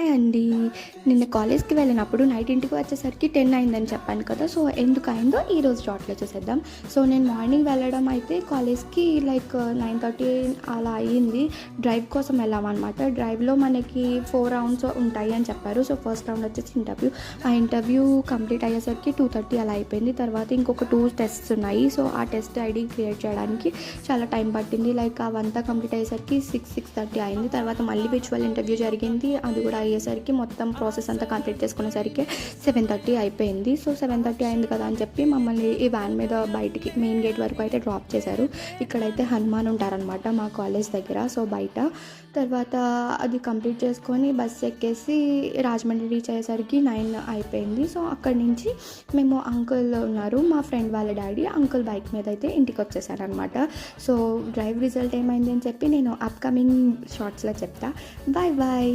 Hi అండి. నిన్న కాలేజ్‌కి వెళ్ళినప్పుడు నైట్ ఇంటికి వచ్చేసరికి 10 అయిందని చెప్పాను కదా! సో, ఎందుకు అయిందో ఈరోజు షార్ట్‌లో చూసేద్దాం. సో, నేను మార్నింగ్ వెళ్ళడం అయితే కాలేజ్‌కి లైక్ 9:30 అలా అయ్యింది. డ్రైవ్ కోసం వెళ్ళామనమాట. డ్రైవ్‌లో మనకి 4 రౌండ్స్ ఉంటాయి అని చెప్పారు. సో, ఫస్ట్ రౌండ్ వచ్చేసి ఇంటర్వ్యూ. ఆ ఇంటర్వ్యూ కంప్లీట్ అయ్యేసరికి 2:30 అలా అయిపోయింది. తర్వాత ఇంకొక 2 టెస్ట్స్ ఉన్నాయి. సో, ఆ టెస్ట్ ఐడీ క్రియేట్ చేయడానికి చాలా టైం పట్టింది. లైక్ అవంతా కంప్లీట్ అయ్యేసరికి 6:30 అయింది. తర్వాత మళ్ళీ విర్చువల్ ఇంటర్వ్యూ జరిగింది. అది కూడా అయ్యేసరికి మొత్తం ప్రాసెస్ అంతా కంప్లీట్ చేసుకునేసరికి 7:30 అయిపోయింది. సో, 7:30 అయింది కదా అని చెప్పి మమ్మల్ని ఈ వ్యాన్ మీద బయటికి మెయిన్ గేట్ వరకు అయితే డ్రాప్ చేశారు. ఇక్కడైతే హనుమాన్ ఉంటారనమాట మా కాలేజ్ దగ్గర. సో, బయట తర్వాత అది కంప్లీట్ చేసుకొని బస్ ఎక్కేసి రాజమండ్రి రీచ్ అయ్యేసరికి 9 అయిపోయింది. సో, అక్కడి నుంచి మేము అంకుల్ ఉన్నారు, మా ఫ్రెండ్ వాళ్ళ డాడీ అంకుల్ బైక్ మీద అయితే ఇంటికి వచ్చేసారనమాట. సో, డ్రైవ్ రిజల్ట్ ఏమైంది అని చెప్పి నేను అప్కమింగ్ షార్ట్స్లో చెప్తా. Bye bye.